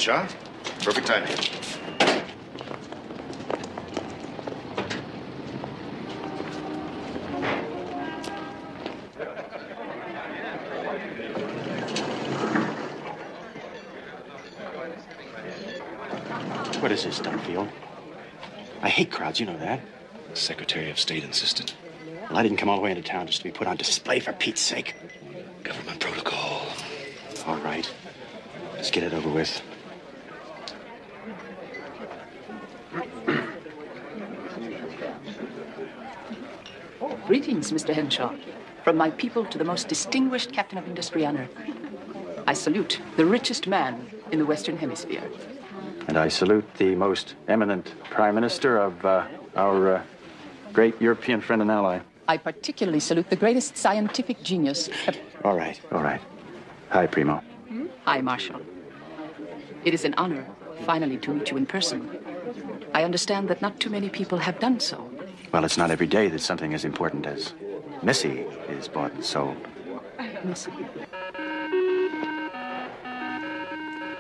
Henshaw. Perfect timing. What is this, Dunfield? I hate crowds, you know that. The Secretary of State insisted. Well, I didn't come all the way into town just to be put on display for Pete's sake. Government protocol. All right. Let's get it over with. Greetings, Mr. Henshaw. From my people to the most distinguished captain of industry on earth. I salute the richest man in the Western Hemisphere. And I salute the most eminent Prime Minister of our great European friend and ally. I particularly salute the greatest scientific genius. All right, all right. Hi, Primo. Hi, Marshal. It is an honor, finally, to meet you in person. I understand that not too many people have done so. Well, it's not every day that something as important as Missy is bought and sold. Missy.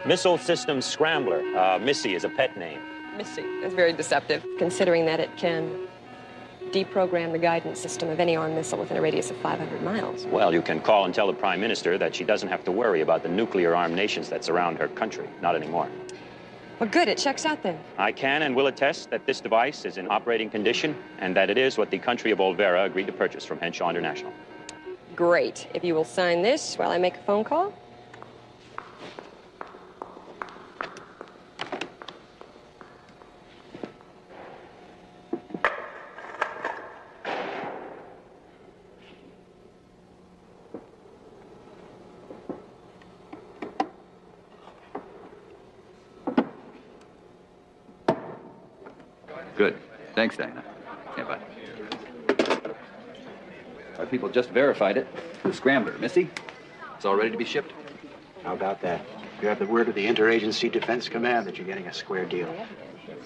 Missile Systems Scrambler. Missy is a pet name. Missy is very deceptive, considering that it can deprogram the guidance system of any armed missile within a radius of 500 miles. Well, you can call and tell the Prime Minister that she doesn't have to worry about the nuclear-armed nations that surround her country. Not anymore. Well, good. It checks out then. I can and will attest that this device is in operating condition and that it is what the country of Olvera agreed to purchase from Henshaw International. Great. If you will sign this while I make a phone call. Good. Thanks, Diana. Yeah, bye. Our people just verified it. The Scrambler, Missy, it's all ready to be shipped. How about that? You have the word of the Interagency Defense Command that you're getting a square deal.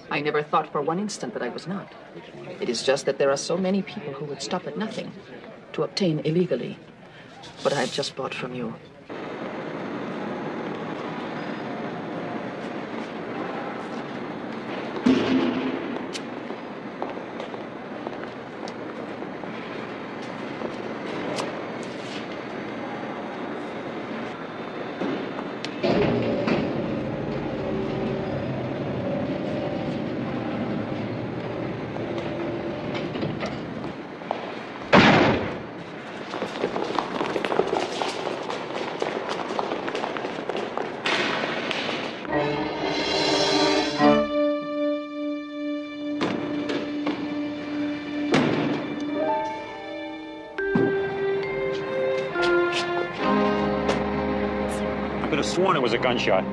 I never thought for one instant that I was not. It is just that there are so many people who would stop at nothing to obtain illegally what I have just bought from you. Sworn it was a gunshot.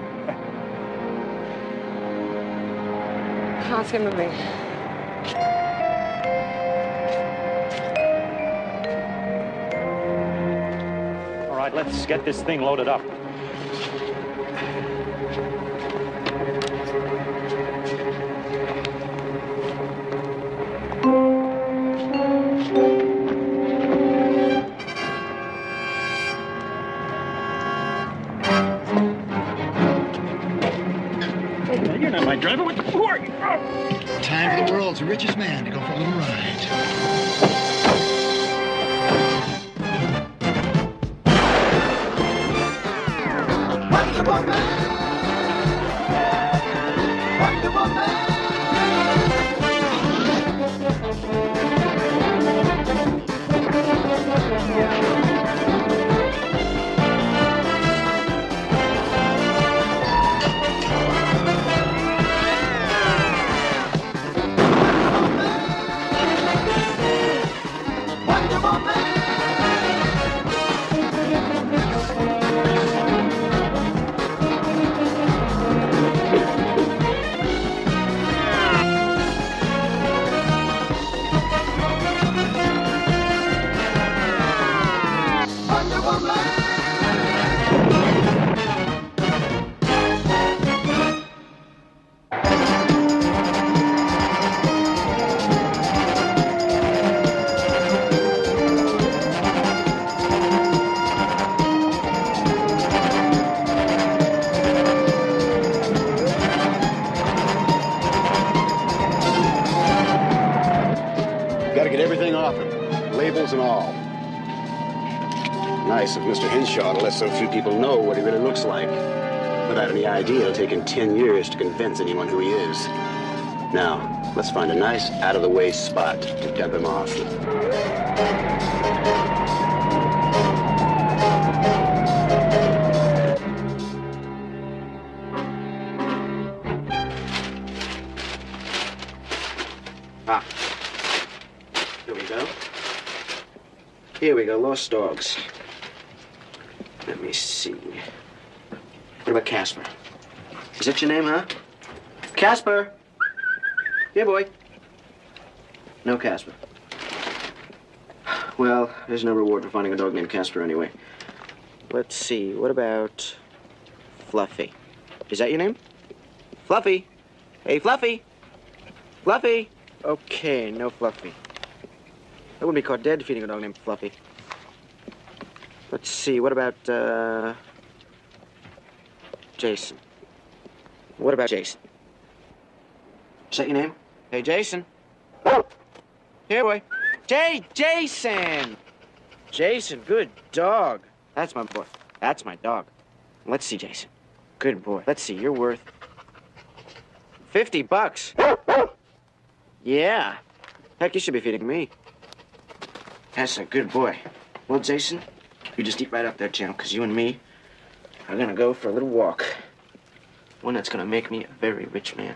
Let's get moving. All right, let's get this thing loaded up. Driver, what the fuck? Time for the world's richest man to go for a little ride. Wonderful man! Wonderful man! Nice of Mr. Henshaw to let so few people know what he really looks like. Without any idea, it'll take him 10 years to convince anyone who he is. Now, let's find a nice, out-of-the-way spot to dump him off. Ah. Here we go. Here we go, Lost Dogs. Let me see. What about Casper? Is that your name, huh? Casper! Here, boy. No Casper. Well, there's no reward for finding a dog named Casper anyway. Let's see, what about Fluffy? Is that your name? Fluffy! Hey, Fluffy! Fluffy! Okay, no Fluffy. I wouldn't be caught dead feeding a dog named Fluffy. Let's see, what about, Jason? What about Jason? Is that your name? Hey, Jason. Here, boy. Jason! Jason, good dog. That's my boy. That's my dog. Let's see, Jason. Good boy. Let's see, you're worth $50. Yeah. Heck, you should be feeding me. That's a good boy. Well, Jason, you just eat right up there, champ, because you and me are gonna go for a little walk. One that's gonna make me a very rich man.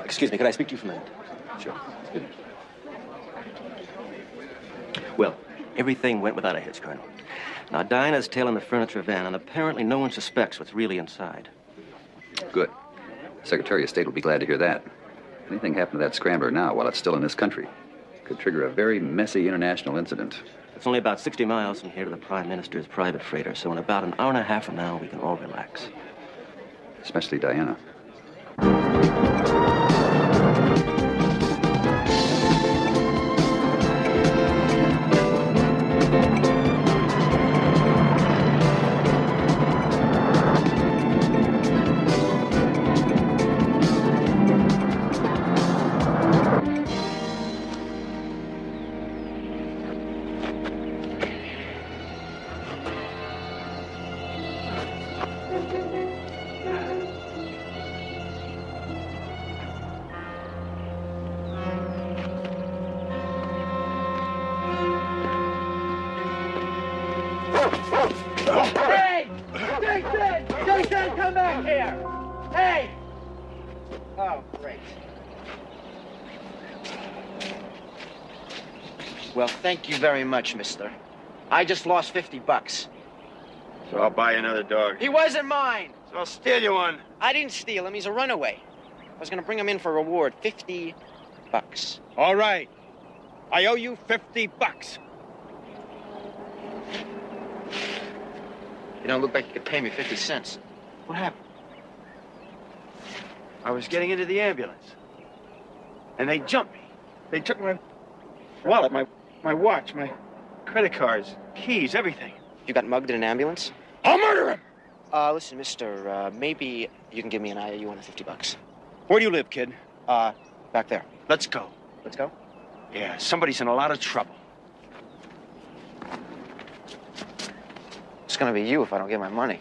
Excuse me, can I speak to you for a minute? Sure. Well, everything went without a hitch, Colonel. Now, Dinah's tailing the furniture van, and apparently no one suspects what's really inside. Good. Secretary of State will be glad to hear that. Anything happen to that scrambler now while it's still in this country could trigger a very messy international incident. It's only about 60 miles from here to the Prime Minister's private freighter, so in about an hour and a half from now, we can all relax. Especially Diana. Hey! Jason! Jason, come back here! Hey! Oh, great. Well, thank you very much, mister. I just lost $50. So I'll buy you another dog. He wasn't mine! So I'll steal you one. I didn't steal him. He's a runaway. I was gonna bring him in for a reward. $50. All right. I owe you $50. You don't look like you could pay me 50 cents. What happened? I was getting into the ambulance. And they jumped me. They took my wallet, my watch, my credit cards, keys, everything. You got mugged in an ambulance? I'll murder him! Listen, mister, maybe you can give me an IOU on the $50. Where do you live, kid? Back there. Let's go. Let's go? Yeah, somebody's in a lot of trouble. It's gonna be you if I don't get my money.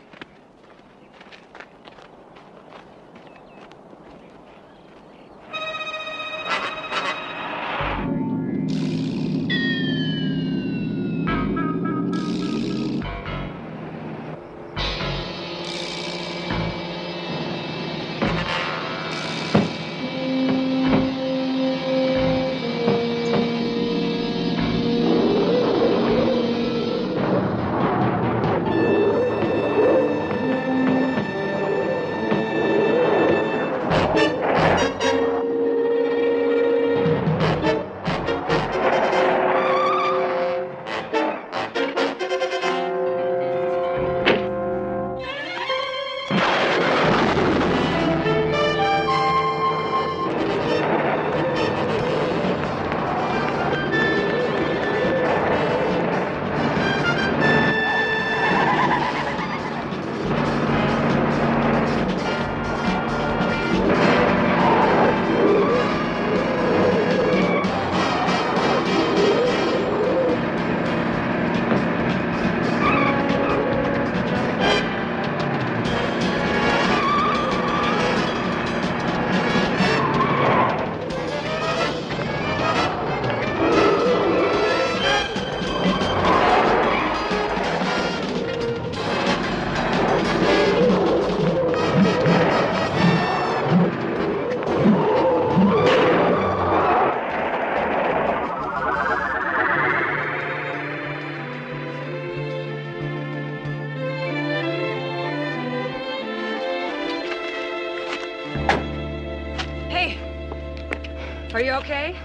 Are you okay?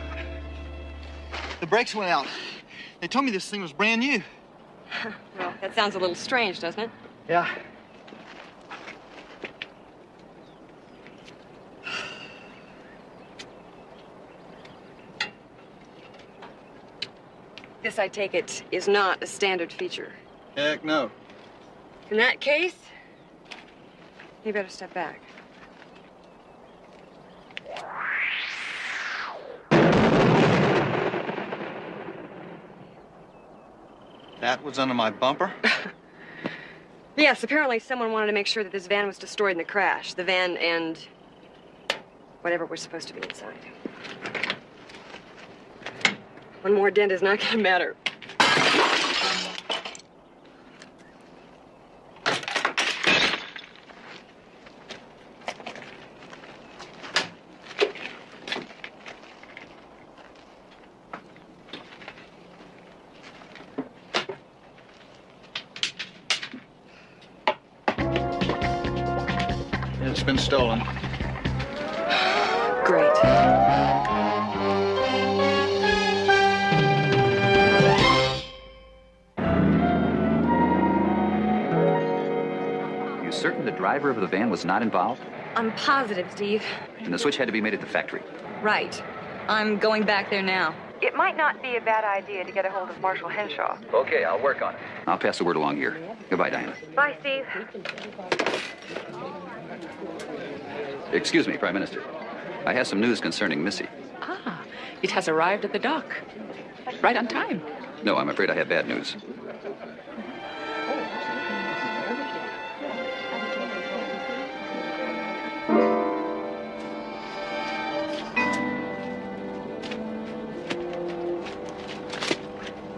The brakes went out. They told me this thing was brand new. Well, that sounds a little strange, doesn't it? Yeah. This, I take it, is not a standard feature. Heck no. In that case, you better step back. That was under my bumper? Yes, apparently someone wanted to make sure that this van was destroyed in the crash. The van and whatever was supposed to be inside. One more dent is not going to matter. It's been stolen. Great. You certain the driver of the van was not involved? I'm positive, Steve. And the switch had to be made at the factory. Right. I'm going back there now. It might not be a bad idea to get a hold of Marshal Henshaw. Okay, I'll work on it. I'll pass the word along here. Goodbye, Diana. Bye, Steve. Excuse me, Prime Minister. I have some news concerning Missy. Ah, it has arrived at the dock. Right on time. No, I'm afraid I have bad news.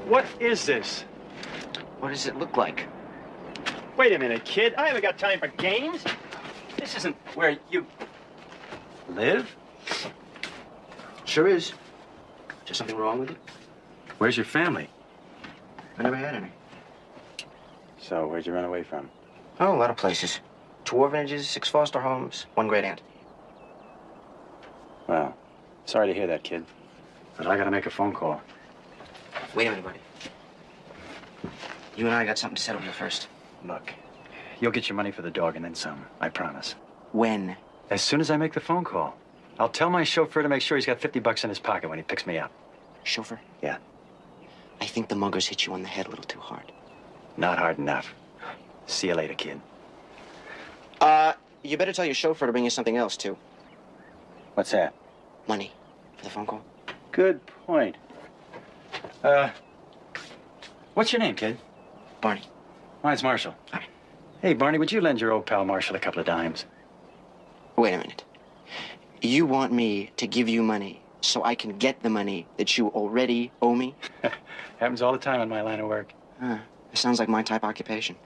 What is this? What does it look like? Wait a minute, kid. I haven't got time for games. This isn't where you live. Sure is. Is there something wrong with it? Where's your family? I never had any. So, where'd you run away from? Oh, a lot of places. 2 orphanages, 6 foster homes, 1 great aunt. Well, sorry to hear that, kid. But I gotta make a phone call. Wait a minute, buddy. You and I got something to settle here first. Look, you'll get your money for the dog and then some, I promise. When? As soon as I make the phone call. I'll tell my chauffeur to make sure he's got $50 in his pocket when he picks me up. Chauffeur? Yeah. I think the muggers hit you on the head a little too hard. Not hard enough. See you later, kid. You better tell your chauffeur to bring you something else, too. What's that? Money. For the phone call. Good point. What's your name, kid? Barney. Mine's Marshall. All right. Hey, Barney, would you lend your old pal Marshall a couple of dimes? Wait a minute. You want me to give you money so I can get the money that you already owe me? Happens all the time in my line of work. It sounds like my type of occupation.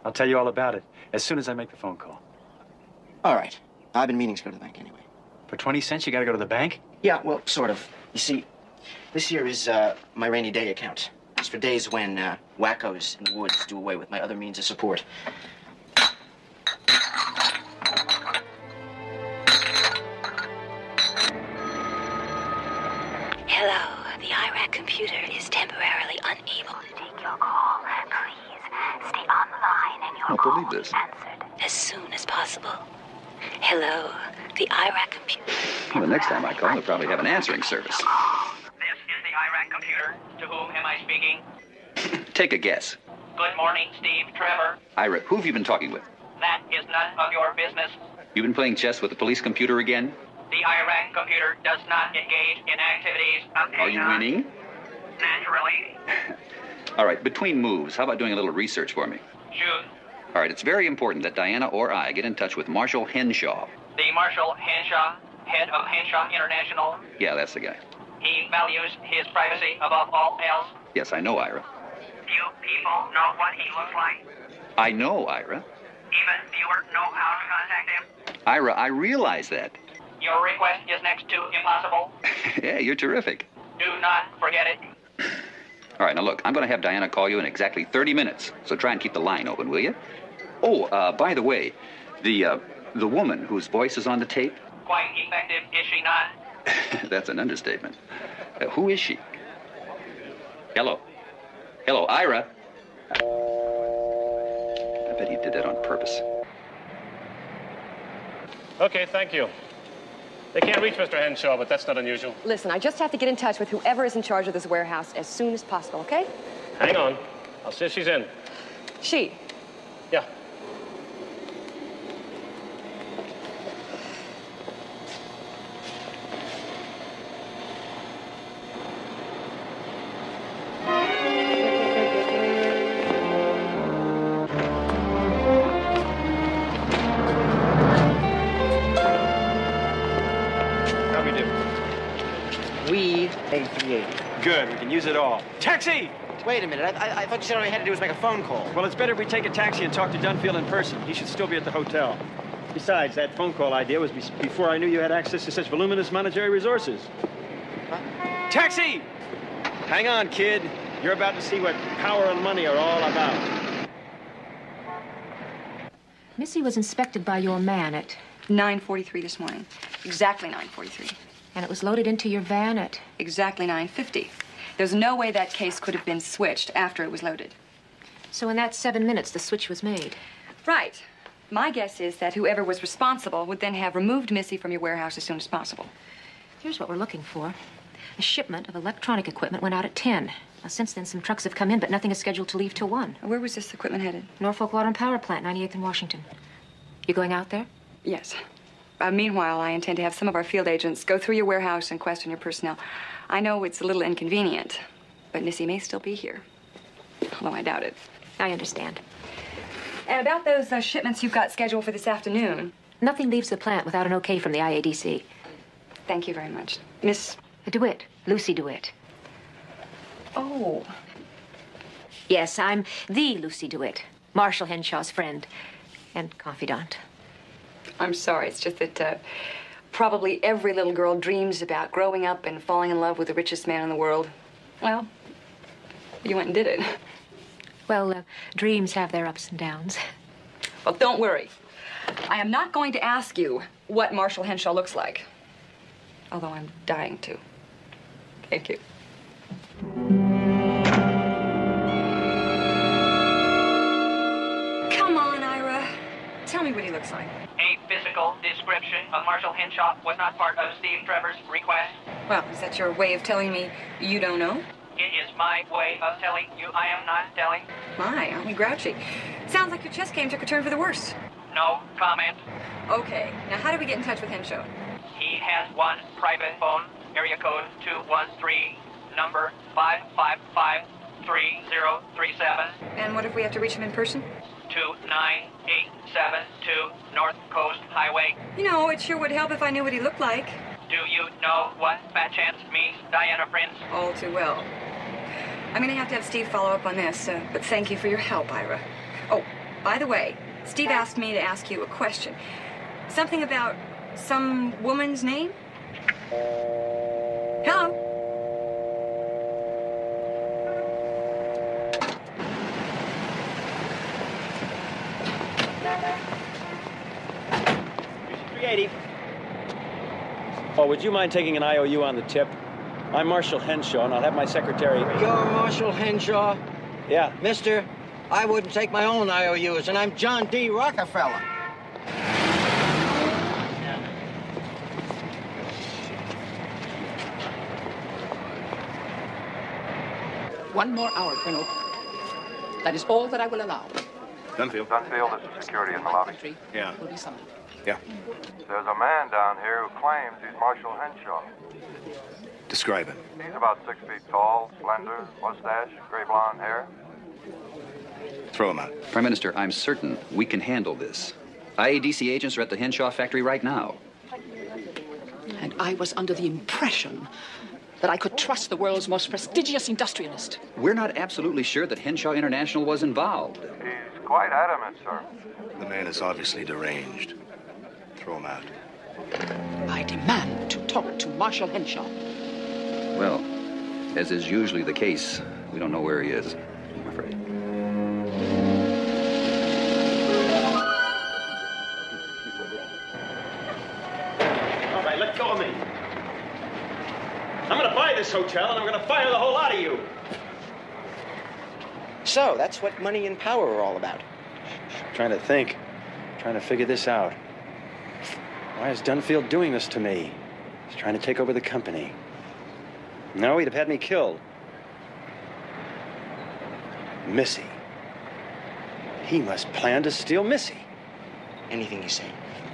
I'll tell you all about it as soon as I make the phone call. All right. I've been meaning to go to the bank anyway. For 20 cents, you gotta go to the bank? Yeah, well, sort of. You see, this here is my rainy day account. It's for days when wackos in the woods do away with my other means of support. Hello, the IRAC computer is temporarily unable to take your call. Please stay on the line and your call will be answered as soon as possible. Hello, the IRAC computer. Well, the next time I call, they'll probably have an answering service. This is the IRAC computer. To whom am I speaking? Take a guess. Good morning, Steve Trevor. Ira, who have you been talking with? That is none of your business. You've been playing chess with the police computer again? The IRAC computer does not engage in activities of Are you winning? Naturally. All right, between moves, how about doing a little research for me? Shoot. All right, it's very important that Diana or I get in touch with Marshal Henshaw. The Marshal Henshaw, head of Henshaw International. Yeah, that's the guy. He values his privacy above all else. Yes, I know, Ira. Few people know what he looks like. I know, Ira. Even fewer know how to contact him. Ira, I realize that. Your request is next to impossible. Yeah, you're terrific. Do not forget it. All right, now look, I'm going to have Diana call you in exactly 30 minutes, so try and keep the line open, will you? Oh, by the way, the woman whose voice is on the tape? Quite effective, is she not? That's an understatement. Who is she? Hello. Hello, Ira. I bet he did that on purpose. Okay, thank you. They can't reach Mr. Henshaw, but that's not unusual. Listen, I just have to get in touch with whoever is in charge of this warehouse as soon as possible, okay? Hang on. I'll see if she's in. She. Yeah. How we do? We A380. Good, we can use it all. Taxi! Wait a minute. I thought you said all we had to do was make a phone call. Well, it's better if we take a taxi and talk to Dunfield in person. He should still be at the hotel. Besides, that phone call idea was before I knew you had access to such voluminous monetary resources. Huh? Taxi! Hang on, kid. You're about to see what power and money are all about. Missy was inspected by your man at 9:43 this morning. Exactly 9:43. And it was loaded into your van at exactly 9:50. There's no way that case could have been switched after it was loaded. So in that 7 minutes, the switch was made. Right. My guess is that whoever was responsible would then have removed Missy from your warehouse as soon as possible. Here's what we're looking for. A shipment of electronic equipment went out at 10. Now, since then, some trucks have come in, but nothing is scheduled to leave till 1. Where was this equipment headed? Norfolk Water and Power Plant, 98th and Washington. You going out there? Yes. Meanwhile, I intend to have some of our field agents go through your warehouse and question your personnel. I know it's a little inconvenient, but Missy may still be here. Although I doubt it. I understand. And about those shipments you've got scheduled for this afternoon. Nothing leaves the plant without an okay from the IADC. Thank you very much. Miss DeWitt, Lucy DeWitt. Oh. Yes, I'm the Lucy DeWitt, Marshall Henshaw's friend and confidant. I'm sorry. It's just that probably every little girl dreams about growing up and falling in love with the richest man in the world. Well, you went and did it. Well, dreams have their ups and downs. Well, don't worry. I am not going to ask you what Marshall Henshaw looks like. Although I'm dying to. Thank you. Come on, Ira. Tell me what he looks like. A physical description of Marshall Henshaw was not part of Steve Trevor's request. Well, is that your way of telling me you don't know? It is my way of telling you I am not telling. My, aren't we grouchy? Sounds like your chess game took a turn for the worse. No comment. Okay, now how do we get in touch with Henshaw? He has one private phone, area code 213, number 555-3037. And what if we have to reach him in person? 29872 North Coast Highway. You know, it sure would help if I knew what he looked like. Do you know what fat chance means, Diana Prince? All too well. I'm going to have Steve follow up on this, but thank you for your help, Ira. Oh, by the way, Steve asked me to ask you a question. Something about some woman's name? Hello? $380. Oh, would you mind taking an IOU on the tip? I'm Marshall Henshaw, and I'll have my secretary... You're Marshall Henshaw? Yeah. Mister, I wouldn't take my own IOUs, and I'm John D. Rockefeller. One more hour, Colonel. That is all that I will allow. Dunfield. Dunfield, this is security in the lobby. Yeah. Will be summoned. Yeah. There's a man down here who claims he's Marshall Henshaw. Describe him. He's about 6 feet tall, slender, mustache, gray blonde hair. Throw him out. Prime Minister, I'm certain we can handle this. IADC agents are at the Henshaw factory right now. And I was under the impression that I could trust the world's most prestigious industrialist. We're not absolutely sure that Henshaw International was involved. He's quite adamant, sir. The man is obviously deranged. Throw him out. I demand to talk to Marshall Henshaw. Well, as is usually the case, we don't know where he is, I'm afraid. All right, let go of me. this hotel, and I'm going to fire the whole lot of you. So, that's what money and power are all about. Trying to think. Trying to figure this out. Why is Dunfield doing this to me? He's trying to take over the company. No, he'd have had me killed. Missy. He must plan to steal Missy. Anything you say.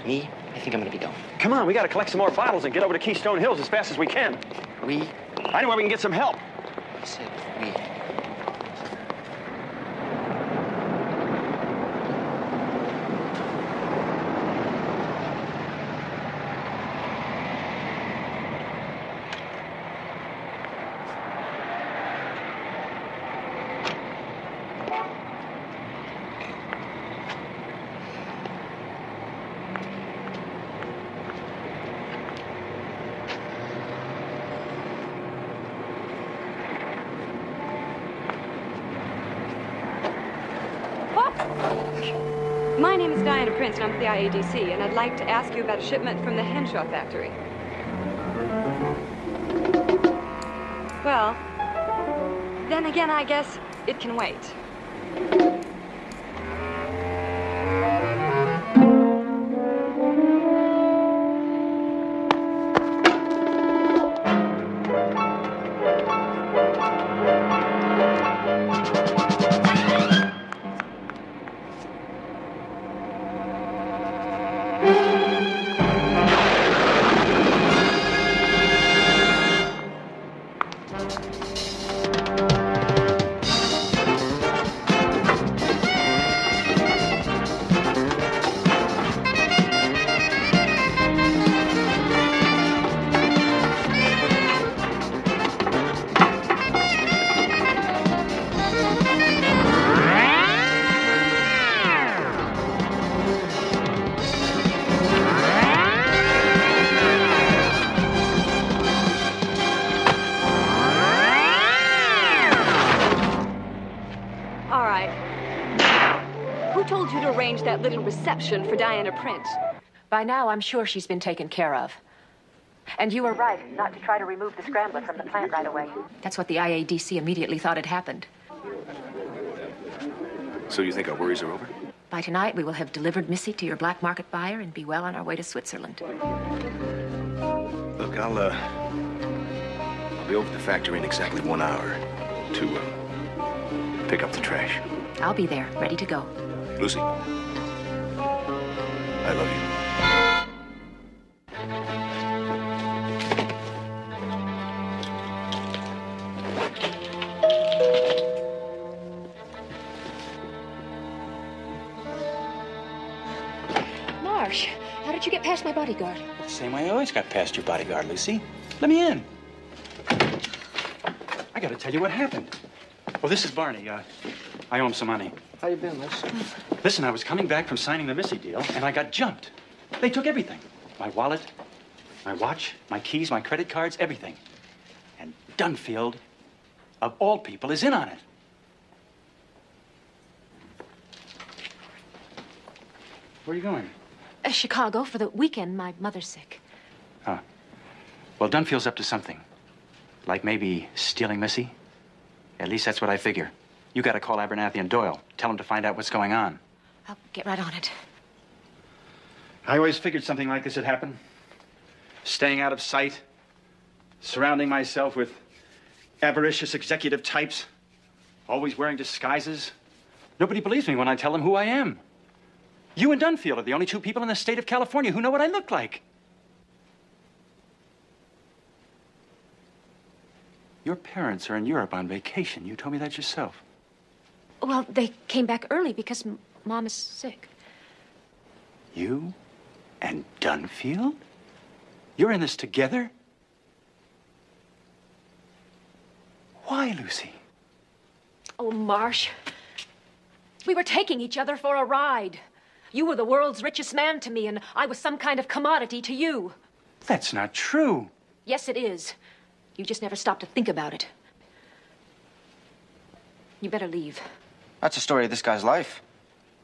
Me, I think I'm gonna be going. Come on, we gotta collect some more bottles and get over to Keystone Hills as fast as we can. We? I know where we can get some help. I said we. My name is Diana Prince, and I'm with the IADC, and I'd like to ask you about a shipment from the Henshaw factory. Well, then again, I guess it can wait. That little reception for Diana Prince. By now, I'm sure she's been taken care of. And you were right not to try to remove the scrambler from the plant right away. That's what the IADC immediately thought had happened. So you think our worries are over? By tonight, we will have delivered Missy to your black market buyer and be well on our way to Switzerland. Look, I'll be over at the factory in exactly 1 hour to pick up the trash. I'll be there, ready to go. Lucy, I love you. Marsh, how did you get past my bodyguard? The same way I always got past your bodyguard, Lucy. Let me in. I gotta tell you what happened. Oh, this is Barney. I owe him some money. How you been, Liz? Listen, I was coming back from signing the Missy deal, and I got jumped. They took everything. My wallet, my watch, my keys, my credit cards, everything. And Dunfield, of all people, is in on it. Where are you going? Chicago for the weekend. My mother's sick. Huh. Well, Dunfield's up to something. Like maybe stealing Missy. At least that's what I figure. You gotta call Abernathy and Doyle. Tell them to find out what's going on. I'll get right on it. I always figured something like this would happen. Staying out of sight. Surrounding myself with avaricious executive types. Always wearing disguises. Nobody believes me when I tell them who I am. You and Dunfield are the only two people in the state of California who know what I look like. Your parents are in Europe on vacation. You told me that yourself. Well, they came back early because Mom is sick. You and Dunfield? You're in this together? Why, Lucy? Oh, Marsh. We were taking each other for a ride. You were the world's richest man to me, and I was some kind of commodity to you. That's not true. Yes, it is. You just never stopped to think about it. You better leave. That's the story of this guy's life.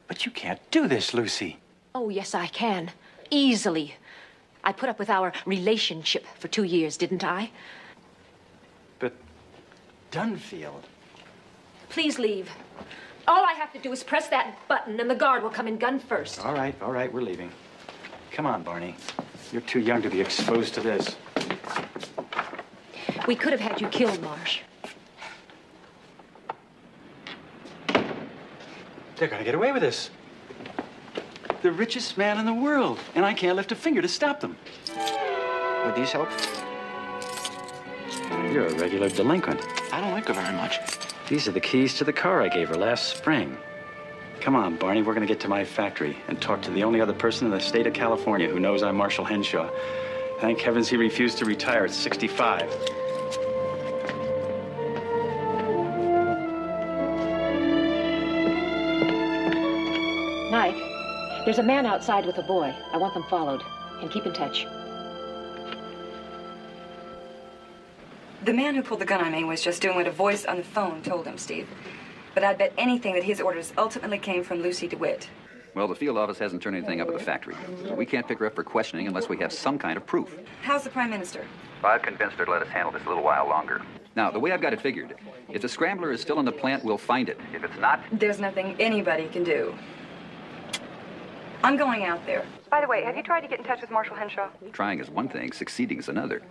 But you can't do this, Lucy. Oh, yes, I can. Easily. I put up with our relationship for 2 years, didn't I? Dunfield? Please leave. All I have to do is press that button and the guard will come in gun first. All right, we're leaving. Come on, Barney. You're too young to be exposed to this. We could have had you killed, Marsh. They're gonna get away with this. The richest man in the world, and I can't lift a finger to stop them. Would these help? You're a regular delinquent. I don't like her very much. These are the keys to the car I gave her last spring. Come on, Barney, we're gonna get to my factory and talk to the only other person in the state of California who knows I'm Marshal Henshaw. Thank heavens he refused to retire at 65. Mike, there's a man outside with a boy. I want them followed. And keep in touch. The man who pulled the gun on me was just doing what a voice on the phone told him, Steve. But I'd bet anything that his orders ultimately came from Lucy DeWitt. Well, the field office hasn't turned anything up at the factory. So we can't pick her up for questioning unless we have some kind of proof. How's the Prime Minister? I've convinced her to let us handle this a little while longer. Now, the way I've got it figured, if the scrambler is still in the plant, we'll find it. If it's not... There's nothing anybody can do. I'm going out there. By the way, have you tried to get in touch with Marshal Henshaw? Trying is one thing, succeeding is another.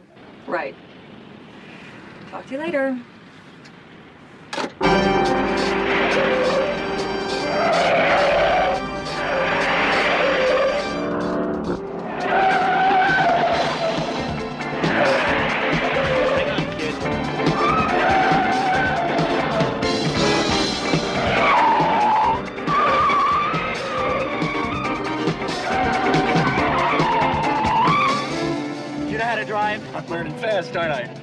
Right. Talk to you later. You know how to drive? I'm learning fast, aren't I?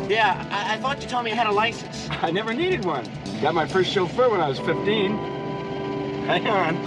Yeah, I thought you told me you had a license. I never needed one. Got my first chauffeur when I was 15. Hang on.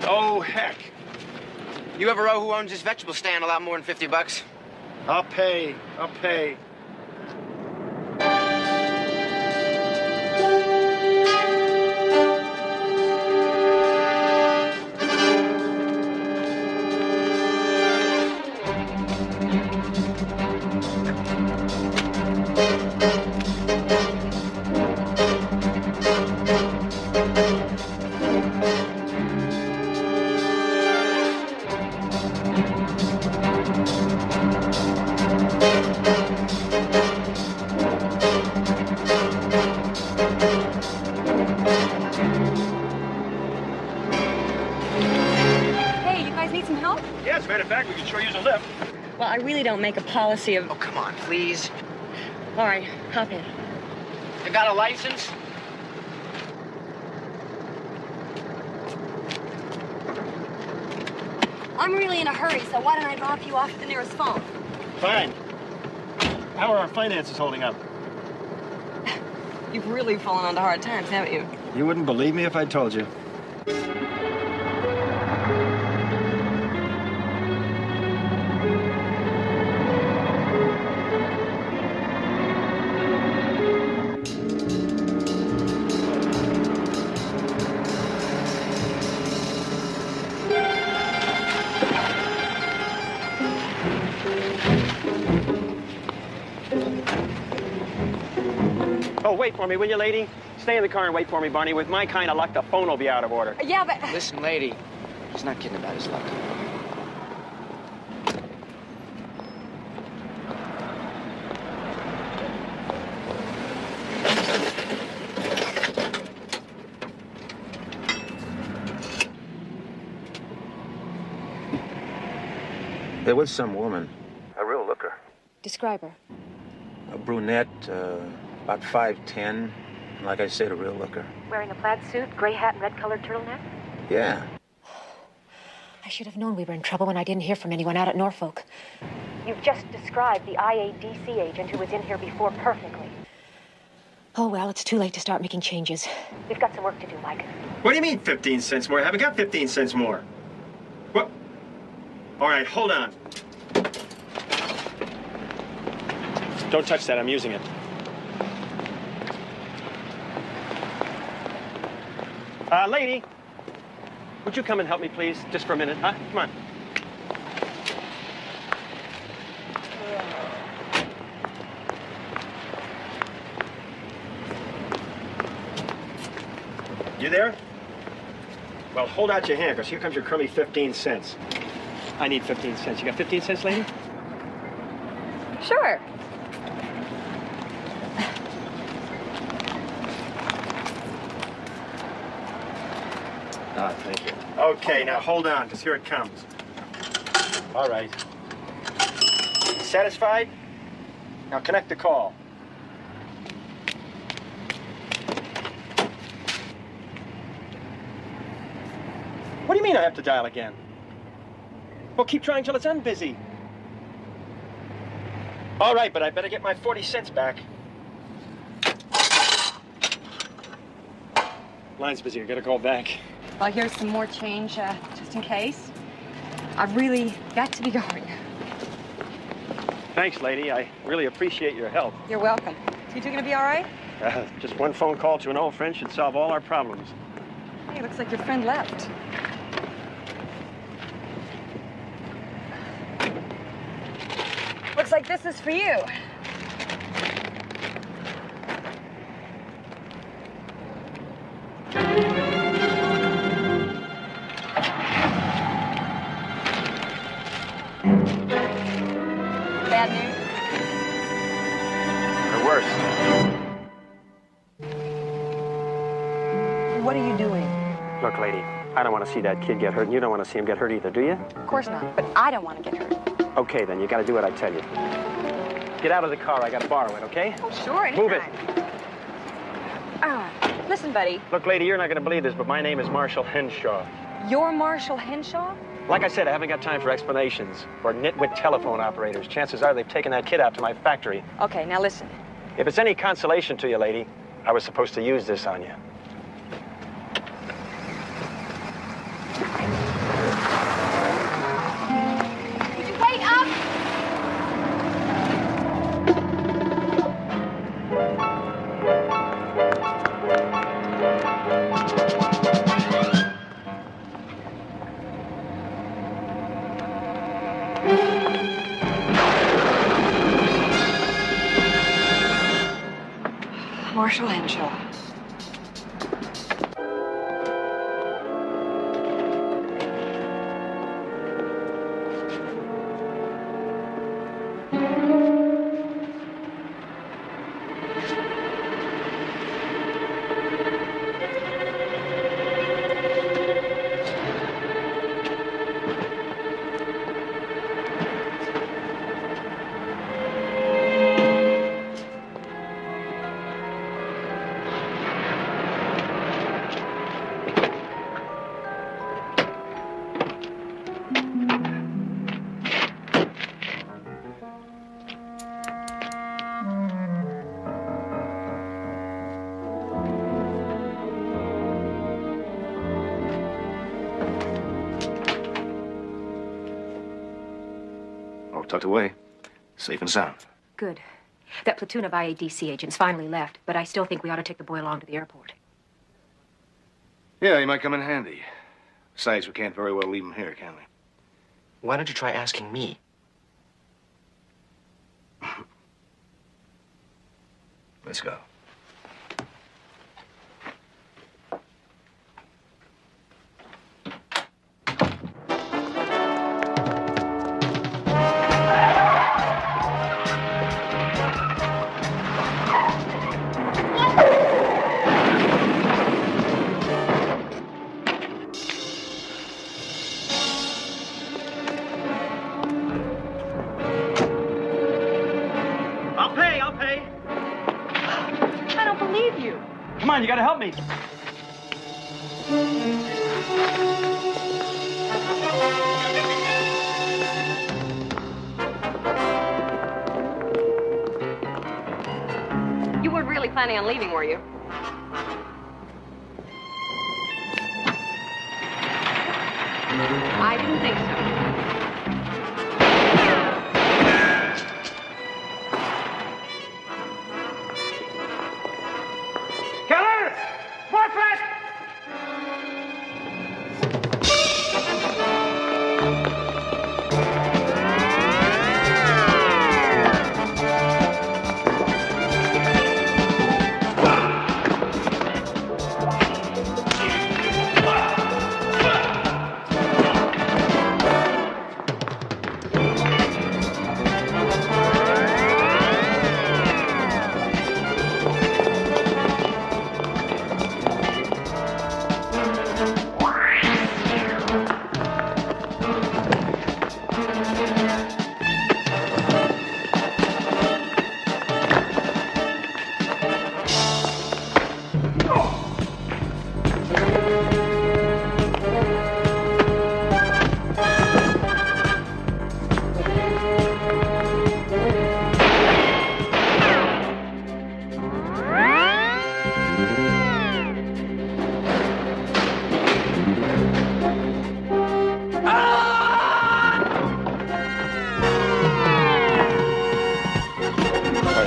Oh, heck. You ever owe who owns this vegetable stand a lot more than 50 bucks? I'll pay. Hey, you guys need some help? Yeah, as a matter of fact, we can sure use a lift. Well, I really don't make a policy of... Oh, come on, please. All right, hop in. You got a license? I'm really in a hurry, so why don't I drop you off at the nearest phone? Fine. How are our finances holding up? You've really fallen onto hard times, haven't you? You wouldn't believe me if I told you. Oh, wait for me, will you, lady? Stay in the car and wait for me, Barney. With my kind of luck, the phone will be out of order. Yeah, but... Listen, lady. He's not kidding about his luck. There was some woman, a real looker. Describe her. A brunette, about 5'10", Like I said, a real looker. Wearing a plaid suit, gray hat, and red-colored turtleneck? Yeah. I should have known we were in trouble when I didn't hear from anyone out at Norfolk. You've just described the IADC agent who was in here before perfectly. Oh, well, it's too late to start making changes. We've got some work to do, Mike. What do you mean 15 cents more? I haven't got 15 cents more. What? All right, hold on. Don't touch that. I'm using it. Lady, would you come and help me, please? Just for a minute, huh? Come on. You there? Well, hold out your hand, because here comes your crummy 15 cents. I need 15 cents. You got 15 cents, lady? Sure. Ah, thank you. Okay, now hold on, because here it comes. All right. Satisfied? Now connect the call. What do you mean I have to dial again? Well, keep trying till it's unbusy. All right, but I better get my 40 cents back. Line's busy. I gotta call back. Well, here's some more change, just in case. I've really got to be going. Thanks, lady. I really appreciate your help. You're welcome. You two gonna be all right? Just one phone call to an old friend should solve all our problems. Hey, looks like your friend left. Looks like this is for you. Bad news? Or worse. What are you doing? Look, lady, I don't want to see that kid get hurt, and you don't want to see him get hurt either, do you? Of course not, but I don't want to get hurt. Okay, then. You got to do what I tell you. Get out of the car. I got to borrow it, okay? Oh, sure, anytime. Move it. Listen, buddy. Look, lady, you're not going to believe this, but my name is Marshall Henshaw. You're Marshall Henshaw? Like I said, I haven't got time for explanations or nitwit telephone operators. Chances are they've taken that kid out to my factory. Okay, now listen. If it's any consolation to you, lady, I was supposed to use this on you. Would you wait up? Marshall Henshaw. Tucked away. Safe and sound. Good. That platoon of IADC agents finally left, but I still think we ought to take the boy along to the airport. Yeah, he might come in handy. Besides, we can't very well leave him here, can we? Why don't you try asking me? Let's go. Come on, you gotta help me. You weren't really planning on leaving, were you? I didn't think so. Keller! More flash!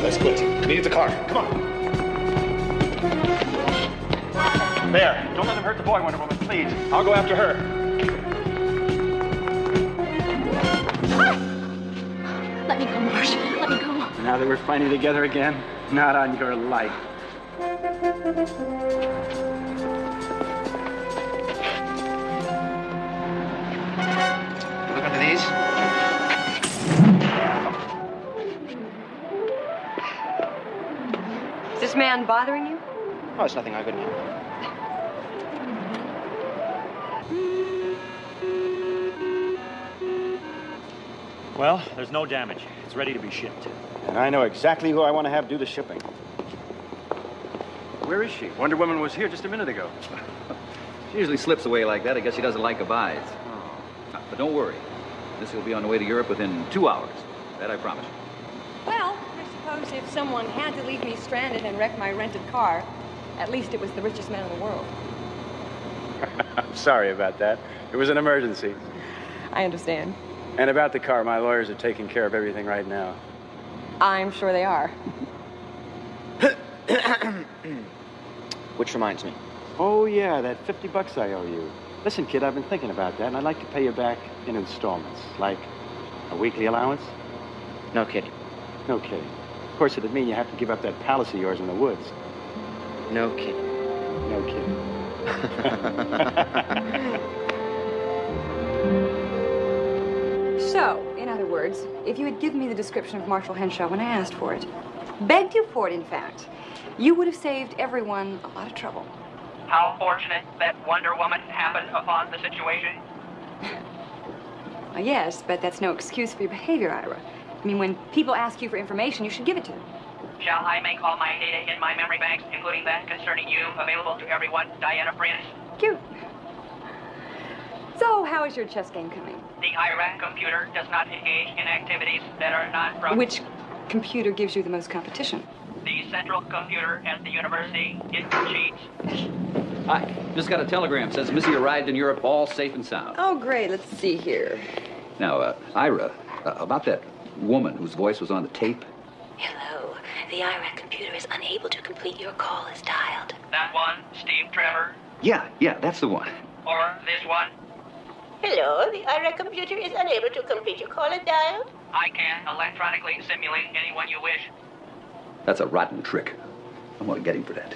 Let's quit. We need the car. Come on. There. Don't let them hurt the boy, Wonder Woman, please. I'll go after her. Let me go, Marsh. Let me go. Now that we're fighting together again, not on your life. Look under these. Is this man bothering you? Oh, it's nothing I couldn't handle. Well, there's no damage. It's ready to be shipped. And I know exactly who I want to have do the shipping. Where is she? Wonder Woman was here just a minute ago. She usually slips away like that. I guess she doesn't like goodbyes. But don't worry. This will be on the way to Europe within 2 hours. That I promise you. Well, I suppose if someone had to leave me stranded and wreck my rented car, at least it was the richest man in the world. I'm sorry about that. It was an emergency. I understand. And about the car, my lawyers are taking care of everything right now. I'm sure they are. Which reminds me. Oh, yeah, that $50 I owe you. Listen, kid, I've been thinking about that, and I'd like to pay you back in installments. Like a weekly allowance? No kidding. No kidding. Of course, it'd mean you have to give up that palace of yours in the woods. No kidding. No kidding. So, in other words, if you had given me the description of Marshal Henshaw when I asked for it, begged you for it, in fact, you would have saved everyone a lot of trouble. How fortunate that Wonder Woman happened upon the situation. Yes, but that's no excuse for your behavior, Ira. I mean, when people ask you for information, you should give it to them. Shall I make all my data in my memory banks, including that concerning you, available to everyone, Diana Prince? Cute. So, how is your chess game coming? The IRAC computer does not engage in activities that are not from... Which computer gives you the most competition? The central computer at the university. It cheats. Hi. Just got a telegram. Says Missy arrived in Europe all safe and sound. Oh, great. Let's see here. Now, Ira, about that woman whose voice was on the tape. Hello. The IRAC computer is unable to complete your call as dialed. That one, Steve Trevor. Yeah, that's the one. Or this one. Hello, the IRAC computer is unable to complete your call and dial. I can electronically simulate anyone you wish. That's a rotten trick. I'm going to get him for that.